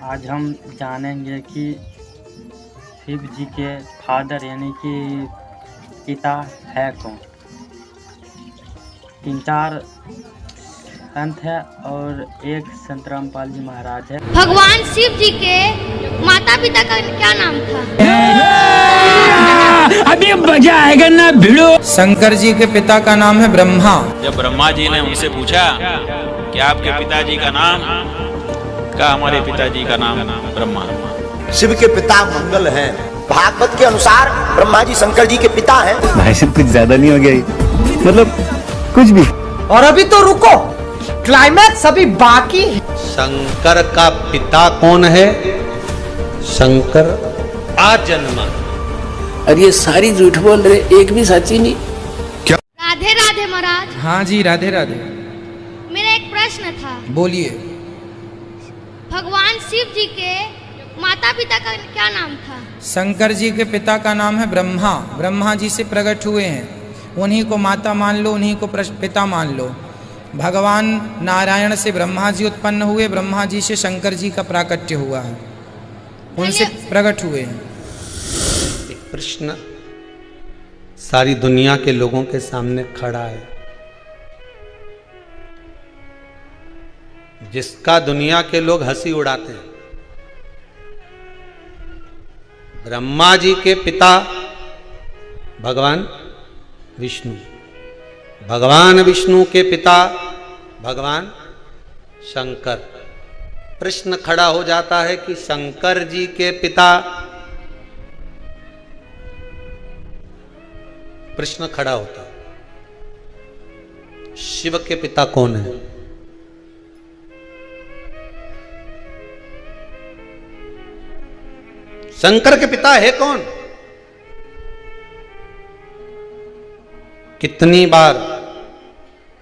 आज हम जानेंगे कि शिव जी के फादर यानी कि पिता है कौन। 3-4 संत है और एक संत रामपाल जी महाराज है। भगवान शिव जी के माता पिता का क्या नाम था? अभी मजा आएगा ना भिड़ो। शंकर जी के पिता का नाम है ब्रह्मा। जब ब्रह्मा जी ने उनसे पूछा कि आपके पिताजी का नाम, कहा हमारे पिताजी का नाम ब्रह्मा। शिव के पिता मंगल हैं। भागवत के अनुसार ब्रह्मा जी शंकर जी के पिता हैं। भाई साहब कुछ ज्यादा नहीं हो गया, मतलब कुछ भी। और अभी तो रुको, क्लाइमैक्स अभी बाकी है। शंकर का पिता कौन है? शंकर आजन्मा। और ये सारी झूठ बोल रहे, एक भी सच्ची नहीं। राधे राधे महाराज। हाँ जी, राधे राधे। मेरा एक प्रश्न था। बोलिए। भगवान शिव जी के माता पिता का क्या नाम था? शंकर जी के पिता का नाम है ब्रह्मा। ब्रह्मा जी से प्रकट हुए हैं, उन्हीं को माता मान लो, उन्हीं को पिता मान लो। भगवान नारायण से ब्रह्मा जी उत्पन्न हुए, ब्रह्मा जी से शंकर जी का प्राकट्य हुआ है, उनसे प्रकट हुए हैं। एक प्रश्न सारी दुनिया के लोगों के सामने खड़ा है, जिसका दुनिया के लोग हंसी उड़ाते हैं। ब्रह्मा जी के पिता भगवान विष्णु, भगवान विष्णु के पिता भगवान शंकर। प्रश्न खड़ा हो जाता है कि शंकर जी के पिता, प्रश्न खड़ा होता है शिव के पिता कौन है? शंकर के पिता है कौन? कितनी बार,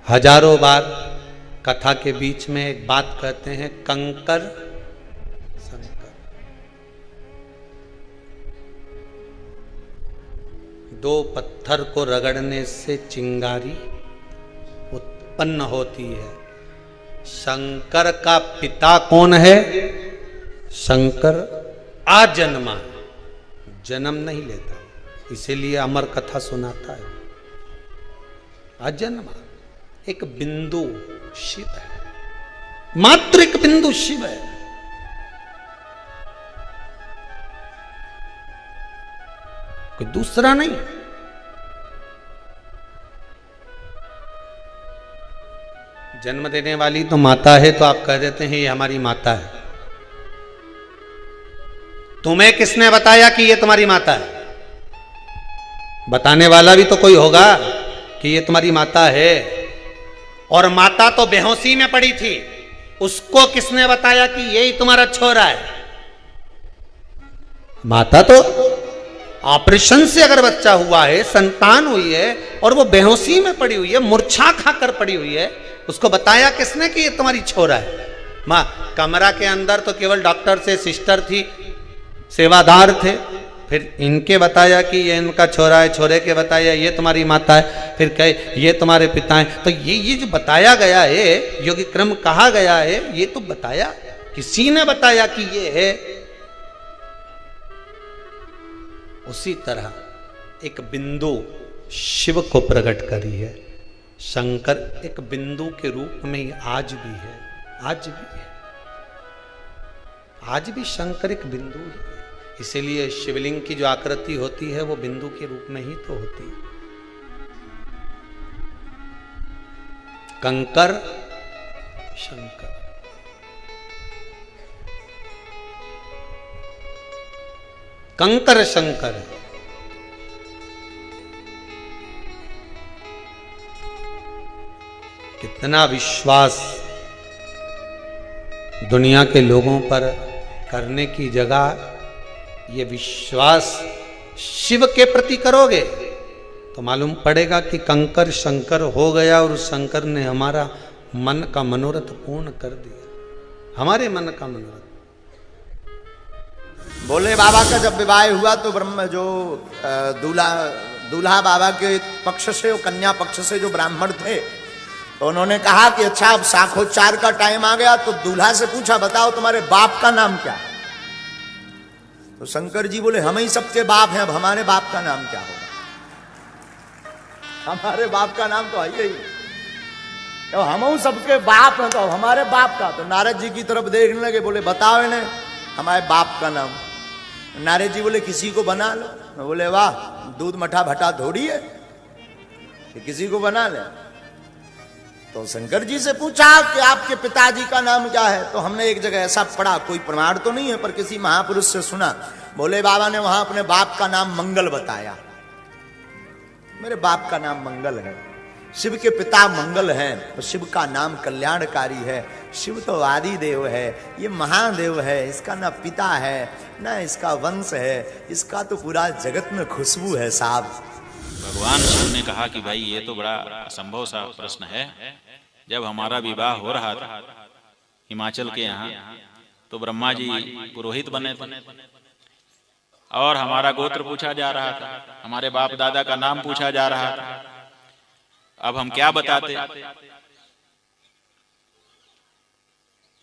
हजारों बार कथा के बीच में एक बात कहते हैं, कंकर शंकर। दो पत्थर को रगड़ने से चिंगारी उत्पन्न होती है। शंकर का पिता कौन है? शंकर आजन्मा, जन्म नहीं लेता, इसीलिए अमर कथा सुनाता है। अजन्मा, एक बिंदु शिव है, मात्र एक बिंदु शिव है। कोई दूसरा नहीं। जन्म देने वाली तो माता है, तो आप कह देते हैं ये हमारी माता है। तुम्हें किसने बताया कि ये तुम्हारी माता है? बताने वाला भी तो कोई होगा कि ये तुम्हारी माता है। और माता तो बेहोशी में पड़ी थी, उसको किसने बताया कि यही तुम्हारा छोरा है? माता तो ऑपरेशन से अगर बच्चा हुआ है, संतान हुई है, और वो बेहोशी में पड़ी हुई है, मूर्छा खाकर पड़ी हुई है, उसको बताया किसने कि ये तुम्हारी छोरा है? मां, कमरा के अंदर तो केवल डॉक्टर से सिस्टर थी, सेवादार थे, फिर इनके बताया कि ये इनका छोरा है, छोरे के बताया ये तुम्हारी माता है, फिर कहे ये तुम्हारे पिता हैं। तो ये जो बताया गया है, योगी क्रम कहा गया है, ये तो बताया, किसी ने बताया कि ये है। उसी तरह एक बिंदु शिव को प्रकट करी है। शंकर एक बिंदु के रूप में ही आज भी है, आज भी है, आज भी शंकर एक बिंदु है। इसीलिए शिवलिंग की जो आकृति होती है वो बिंदु के रूप में ही तो होती है। कंकर शंकर, कंकर शंकर है। कितना विश्वास दुनिया के लोगों पर करने की जगह ये विश्वास शिव के प्रति करोगे तो मालूम पड़ेगा कि कंकर शंकर हो गया, और शंकर ने हमारा मन का मनोरथ पूर्ण कर दिया, हमारे मन का मनोरथ। भोले बाबा का जब विवाह हुआ तो ब्रह्म जो दूल्हा बाबा के पक्ष से और कन्या पक्ष से जो ब्राह्मण थे, तो उन्होंने कहा कि अच्छा अब साखोच्चार का टाइम आ गया, तो दूल्हा से पूछा बताओ तुम्हारे बाप का नाम क्या है? तो शंकर जी बोले हम ही सबके बाप हैं, अब हमारे बाप का नाम क्या होगा? हमारे बाप का नाम तो है ही, तो हम सबके बाप हैं, तो हमारे बाप का। तो नारद जी की तरफ देखने लगे, बोले बताओ इन्हें हमारे बाप का नाम। नारद जी बोले किसी को बना लो। बोले वाह, दूध मठा भटा थोड़ी है कि किसी को बना ले। तो शंकर जी से पूछा कि आपके पिताजी का नाम क्या है? तो हमने एक जगह ऐसा पढ़ा, कोई प्रमाण तो नहीं है पर किसी महापुरुष से सुना, भोले बाबा ने वहां अपने बाप का नाम मंगल बताया। मेरे बाप का नाम मंगल है। शिव के पिता मंगल हैं, तो शिव का नाम कल्याणकारी है। शिव तो आदि देव है, ये महादेव है, इसका ना पिता है ना इसका वंश है, इसका तो पूरा जगत में खुशबू है साहब। भगवान शिव ने कहा कि भाई ये तो बड़ा असंभव सा प्रश्न है। जब हमारा विवाह हो रहा था हिमाचल के यहाँ, तो ब्रह्मा जी पुरोहित बने थे और हमारा गोत्र पूछा जा रहा था, हमारे बाप दादा का नाम पूछा जा रहा था। अब हम क्या बताते?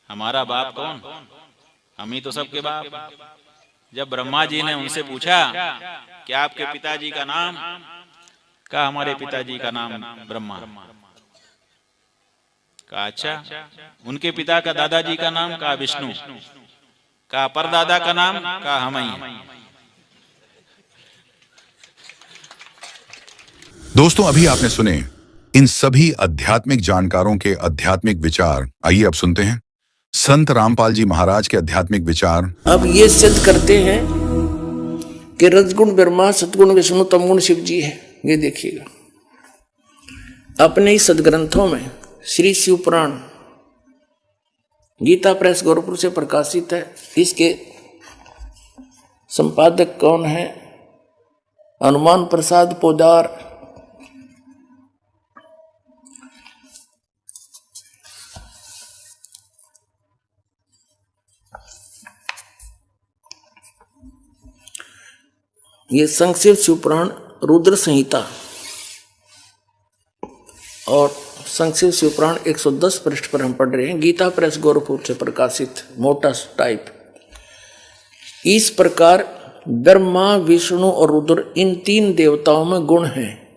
हमारा बाप कौन? हम ही तो सबके बाप। जब ब्रह्मा जी ने उनसे पूछा क्या आपके पिताजी का नाम? कहा हमारे पिताजी का नाम ब्रह्मा। कहा अच्छा, उनके पिता का दादाजी का नाम? कहा विष्णु। कहा परदादा का नाम? कहा हम ही हैं। दोस्तों, अभी आपने सुने इन सभी आध्यात्मिक जानकारों के आध्यात्मिक विचार। आइए अब सुनते हैं संत रामपाल जी महाराज के आध्यात्मिक विचार। अब ये सिद्ध करते हैं कि रजगुण ब्रह्मा, सतगुण विष्णु, तमगुण शिव जी है। ये देखिएगा अपने ही सदग्रंथों में श्री शिव पुराण गीता प्रेस गोरखपुर से प्रकाशित है। इसके संपादक कौन है? हनुमान प्रसाद पोदार। ये संक्षिप्त शिवपुराण रुद्र संहिता और संक्षिप्त शिवपुराण 110 पृष्ठ पर हम पढ़ रहे हैं। गीता प्रेस गोरखपुर से प्रकाशित मोटा टाइप। इस प्रकार ब्रह्मा, विष्णु और रुद्र इन तीन देवताओं में गुण हैं,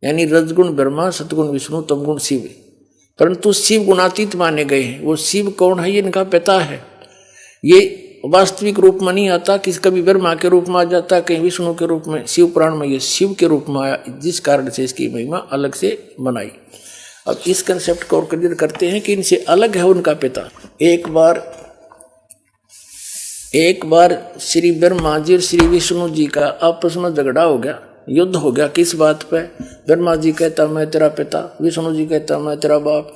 यानी रजगुण ब्रह्मा, सतगुण विष्णु, तमगुण शिव। परंतु शिव गुणातीत माने गए हैं। वो शिव कौन है? ये इनका पिता है। ये वास्तविक रूप में नहीं आता, किसी कभी ब्रह्मा के रूप में आ जाता, कहीं विष्णु के रूप में। शिव पुराण में ये शिव के रूप में आया, जिस कारण से इसकी महिमा अलग से बनाई। अब इस कंसेप्ट को और क्लियर करते हैं कि इनसे अलग है उनका पिता। एक बार श्री ब्रह्मा जी और श्री विष्णु जी का आपस में झगड़ा हो गया, युद्ध हो गया। किस बात पे? ब्रह्मा जी कहता मैं तेरा पिता, विष्णु जी कहता मैं तेरा बाप।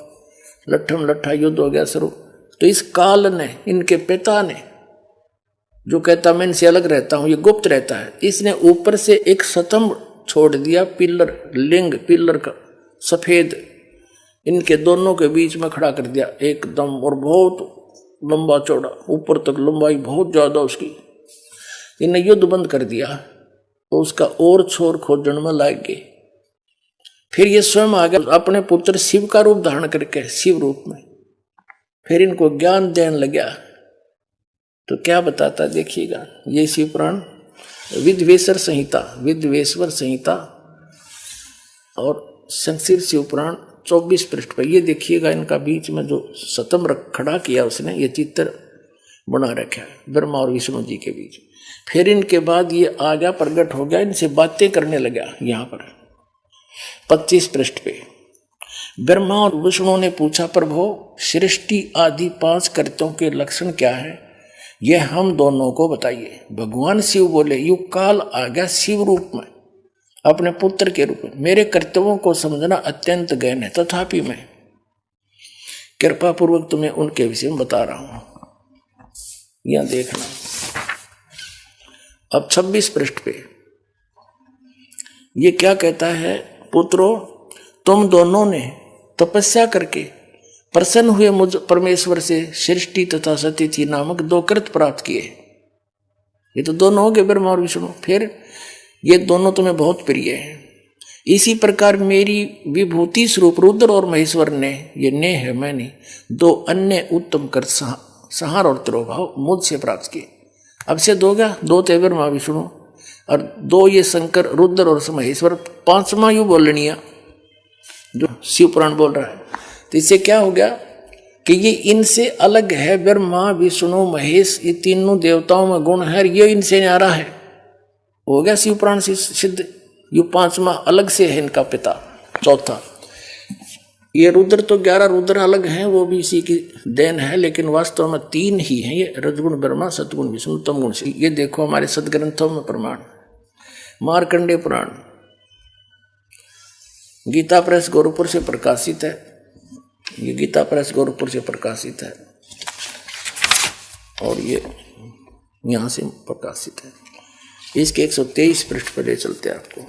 लट्ठम लट्ठा युद्ध हो गया शुरू। तो इस काल ने, इनके पिता ने, जो कहता मैं इनसे अलग रहता हूं, ये गुप्त रहता है, इसने ऊपर से एक स्तंभ छोड़ दिया, पिलर, लिंग पिलर का सफेद, इनके दोनों के बीच में खड़ा कर दिया एकदम, और बहुत लंबा चौड़ा, ऊपर तक लंबाई बहुत ज्यादा उसकी। इन्हें युद्ध बंद कर दिया, तो उसका और छोर खोजने में लग गए। फिर ये स्वयं आ गया अपने पुत्र शिव का रूप धारण करके, शिव रूप में। फिर इनको ज्ञान देने लगा। तो क्या बताता देखिएगा, ये शिव पुराण विद्वेश्वर संहिता और संक्षिप्त शिव पुराण 24 पृष्ठ पर। ये देखिएगा इनका बीच में जो स्तंभ खड़ा किया उसने, ये चित्र बना रखा है ब्रह्मा और विष्णु जी के बीच। फिर इनके बाद ये आ गया, प्रकट हो गया, इनसे बातें करने लगा। यहाँ पर 25 पृष्ठ पे ब्रह्मा और विष्णु ने पूछा, प्रभु सृष्टि आदि 5 कर्तों के लक्षण क्या है, यह हम दोनों को बताइए। भगवान शिव बोले, युग काल आ गया शिव रूप में, अपने पुत्र के रूप में। मेरे कर्तव्यों को समझना अत्यंत गहन है, तथापि मैं कृपा पूर्वक तुम्हें उनके विषय में बता रहा हूं। यहां देखना अब 26 पृष्ठ पे ये क्या कहता है, पुत्रों तुम दोनों ने तपस्या करके प्रसन्न हुए मुझ परमेश्वर से सृष्टि तथा सतिथि नामक 2 कृत प्राप्त किए। ये तो दोनों हो गए ब्रह्मा और विष्णु। फिर ये दोनों तुम्हें बहुत प्रिय हैं। इसी प्रकार मेरी विभूति स्वरूप रुद्र और महेश्वर ने, ये ने है मैंने, दो अन्य उत्तम कर संहार और तिरोभाव मुझसे प्राप्त किए। अब से दो क्या, दो थे ब्रह्मा विष्णु और दो ये शंकर रुद्र और महेश्वर, पांचवा यू बोलनिया जो शिव पुराण बोल रहा है। तो इससे क्या हो गया कि ये इनसे अलग है। ब्रह्मा विष्णु महेश ये तीनों देवताओं में गुण है, ये इनसे न्यारा है। हो गया शिव पुराण से सिद्ध। ये पांचवा अलग से है इनका पिता। चौथा ये रुद्र तो 11 रुद्र अलग हैं, वो भी इसी की देन है, लेकिन वास्तव में 3 ही हैं ये, रजगुण ब्रह्मा सतगुण विष्णु तमगुण शिव। ये देखो हमारे सदग्रंथों में प्रमाण। मार्कंडेय पुराण गीता प्रेस गोरखपुर से प्रकाशित है। ये गीता प्रेस गोरखपुर से प्रकाशित है और ये यहाँ से प्रकाशित है। इसके 123 पृष्ठ पर ले चलते हैं आपको।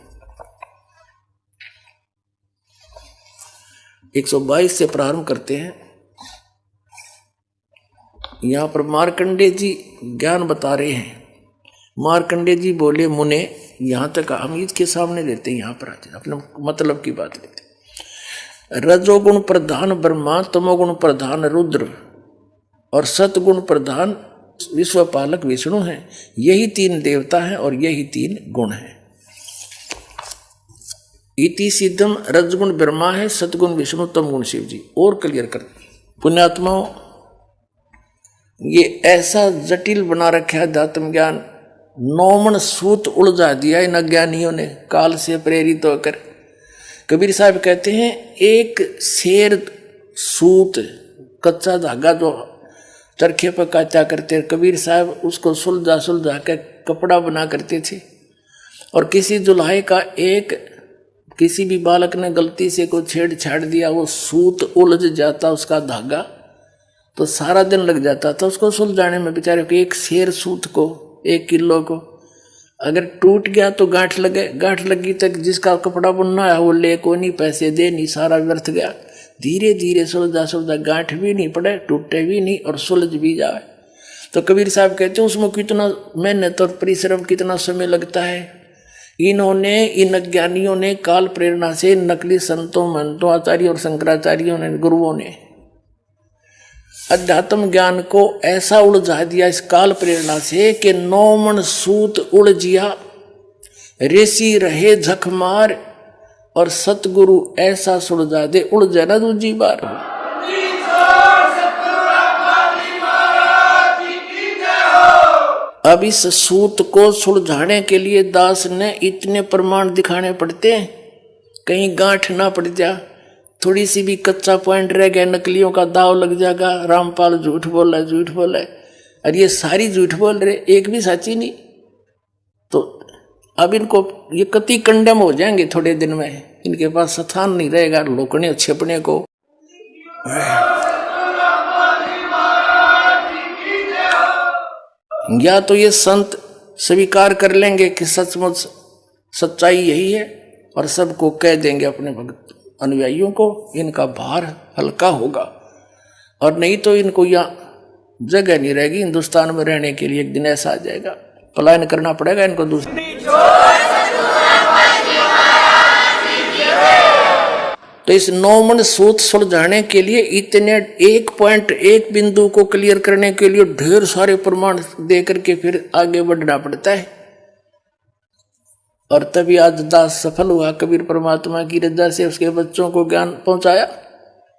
122 से प्रारंभ करते हैं। यहाँ पर मार्कंडेय जी ज्ञान बता रहे हैं। मार्कंडेय जी बोले मुने, यहाँ तक हम इसके सामने लेते हैं, यहाँ पर आते हैं अपने मतलब की बात लेते हैं। रजोगुण प्रधान ब्रह्मा, तमोगुण प्रधान रुद्र और सतगुण प्रधान विश्वपालक विष्णु हैं। यही 3 देवता हैं और यही 3 गुण हैं। इति सिद्धम रजगुण ब्रह्मा है, सतगुण विष्णु तमगुण शिव जी। और क्लियर कर पुण्यात्माओं, ये ऐसा जटिल बना रखा है अध्यात्म ज्ञान, 9 सूत उलझा दिया इन अज्ञानियों ने काल से प्रेरित होकर। कबीर साहब कहते हैं एक शेर सूत कच्चा धागा जो चरखे पर काटा करते, कबीर साहब उसको सुलझा सुलझा के कपड़ा बना करते थे। और किसी दुल्हे का किसी भी बालक ने गलती से कोई छेड़छाड़ दिया, वो सूत उलझ जाता उसका धागा, तो सारा दिन लग जाता था उसको सुलझाने में। बेचारे को एक शेर सूत को 1 किलो को अगर टूट गया तो गांठ लगे, गांठ लगी तक जिसका कपड़ा बुनना है वो ले को नहीं, पैसे दे नहीं, सारा व्यर्थ गया। धीरे धीरे सुलझा सुलझा गांठ भी नहीं पड़े, टूटे भी नहीं और सुलझ भी जाए। तो कबीर साहब कहते हैं उसमें कितना मेहनत और परिश्रम, कितना समय लगता है। इन्होंने, इन अज्ञानियों ने काल प्रेरणा से, नकली संतों महंतों आचार्यों और शंकराचार्यों ने, गुरुओं ने अध्यात्म ज्ञान को ऐसा उलझा दिया इस काल प्रेरणा से कि 9 मन सूत उलझिया, ऋषि रहे झकमार और सतगुरु ऐसा सुलझा दे उलझे ना दूजी बार। अब इस सूत को सुलझाने के लिए दास ने इतने प्रमाण दिखाने पड़ते हैं, कहीं गांठ ना पड़ जा, थोड़ी सी भी कच्चा पॉइंट रह गया, नकलियों का दाव लग जाएगा। रामपाल झूठ बोला, झूठ बोला, और ये सारी झूठ बोल रहे, एक भी सच्ची नहीं। तो अब इनको ये कति कंडेम हो जाएंगे थोड़े दिन में, इनके पास स्थान नहीं रहेगा लोकने छिपने को। या तो ये संत स्वीकार कर लेंगे कि सचमुच सच्चाई यही है और सबको कह देंगे अपने भक्त अनुयायियों को, इनका भार हल्का होगा। और नहीं तो इनको यहाँ जगह नहीं रहेगी हिंदुस्तान में रहने के लिए। एक दिन ऐसा आ जाएगा, पलायन करना पड़ेगा इनको दूसरी। तो इस 9 मन सूत सुलझाने के लिए इतने एक बिंदु को क्लियर करने के लिए ढेर सारे प्रमाण दे करके फिर आगे बढ़ना पड़ता है। और तभी आज दास सफल हुआ, कबीर परमात्मा की रजा से उसके बच्चों को ज्ञान पहुंचाया।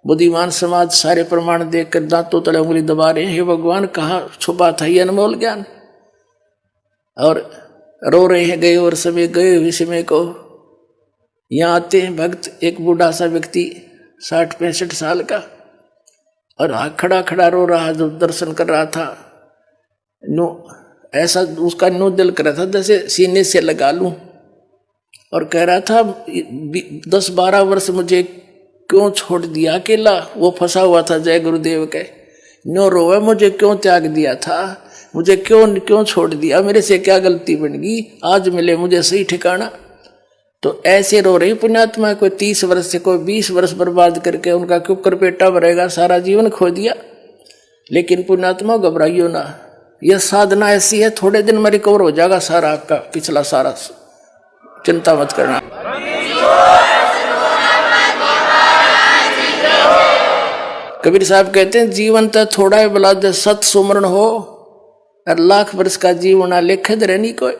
बुद्धिमान समाज सारे प्रमाण देखकर दांतों तले उंगली दबा रहे हैं, हे भगवान कहाँ छुपा था ये अनमोल ज्ञान। और रो रहे हैं गए और समय गए हुए समय को। यहाँ आते हैं भक्त, एक बूढ़ा सा व्यक्ति 60-65 साल का, और खड़ा खड़ा रो रहा, जो दर्शन कर रहा था। नो ऐसा उसका नो दिल कर रहा था जैसे सीने से लगा लूं, और कह रहा था 10-12 वर्ष मुझे क्यों छोड़ दिया अकेला। वो फंसा हुआ था जय गुरुदेव के। नो रोवे मुझे क्यों त्याग दिया था, मुझे क्यों छोड़ दिया, मेरे से क्या गलती बन गई, आज मिले मुझे सही ठिकाना। तो ऐसे रो रही पुण्यात्मा, कोई 30 वर्ष से कोई 20 वर्ष बर्बाद करके उनका क्यों करपेटा भरेगा, सारा जीवन खो दिया। लेकिन पुण्यात्मा घबराइयो ना, यह साधना ऐसी है, थोड़े दिन में रिकवर हो जाएगा सारा आपका पिछला सारा, चिंता मत करना। कबीर साहब कहते हैं जीवन तो थोड़ा है बला सत सुमरण हो और लाख वर्ष का जीवन लेखद रहनी को,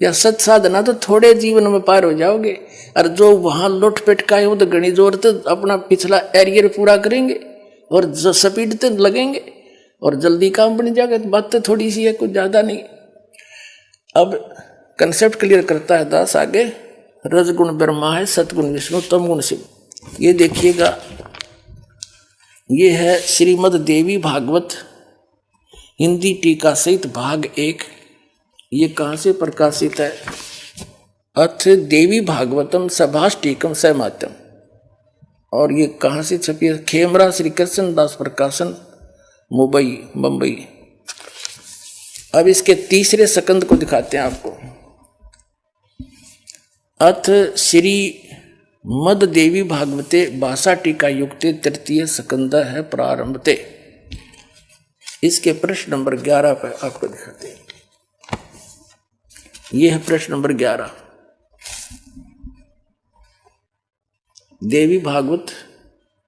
या सत साधना तो थोड़े जीवन में पार हो जाओगे। और जो वहां लुट पेट का है वो तो गणी जोर तो अपना पिछला एरियर पूरा करेंगे और जो स्पीड तो लगेंगे और जल्दी काम बन जाएगा। तो बात तो थोड़ी सी है, कुछ ज्यादा नहीं। अब कंसेप्ट क्लियर करता है दास आगे। रजगुण ब्रह्मा है, सतगुण विष्णु, तमगुण शिव। ये देखिएगा, ये है श्रीमद देवी भागवत हिंदी टीका सहित भाग 1। ये कहाँ से प्रकाशित है? अथ देवी भागवतम सभाष टीकम सहमात्यम। और ये कहाँ से छपी है? खेमरा श्री कृष्ण दास प्रकाशन, मुंबई। अब इसके तीसरे सकंद को दिखाते हैं आपको। अथ श्री मद देवी भागवते भाषा टीका युक्ते तृतीय सकंद है प्रारंभते। इसके प्रश्न नंबर 11 पर आपको दिखाते हैं। यह है प्रश्न नंबर 11। देवी भागवत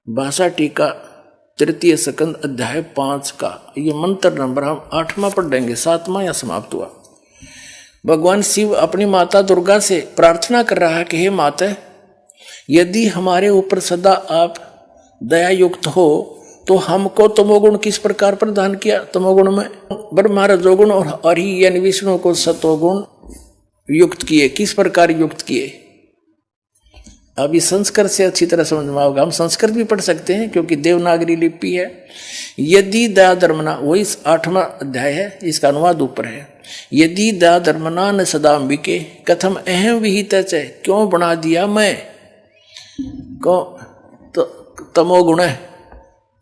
भाषा टीका तृतीय सकंद अध्याय 5 का ये मंत्र नंबर हम 8वां पढ़ देंगे, 7वां या समाप्त हुआ। भगवान शिव अपनी माता दुर्गा से प्रार्थना कर रहा है कि हे माता, यदि हमारे ऊपर सदा आप दया युक्त हो तो हमको तमोगुण किस प्रकार प्रदान किया? तमोगुण में ब्रह्मा रजोगुण और हरि यानी विष्णु को सतोगुण युक्त किए। किस प्रकार युक्त किए? अब इस संस्कृत से अच्छी तरह समझ में आओगे। हम संस्कृत भी पढ़ सकते हैं क्योंकि देवनागरी लिपि है। यदि दया धर्मना, वही 8वां अध्याय है, इसका अनुवाद ऊपर है। यदि दया धर्मना न सदाम्बिके कथम अहम विहित, क्यों बना दिया मैं को तो तमोगुण है।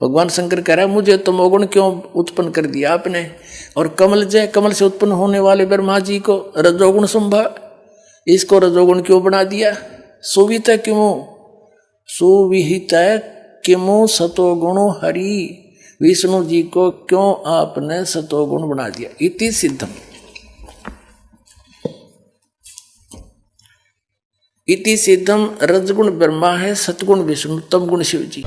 भगवान शंकर कह रहा है मुझे तमोगुण क्यों उत्पन्न कर दिया आपने। और कमल से उत्पन्न होने वाले ब्रह्मा जी को रजोगुण संभव, इसको रजोगुण क्यों बना दिया? सुविहित किमु सतोगुणो हरि, विष्णु जी को क्यों आपने सतोगुण बना दिया? इति सिद्धम। इति सिद्धम रजगुण ब्रह्मा है, सतगुण विष्णु, तमगुण शिव जी।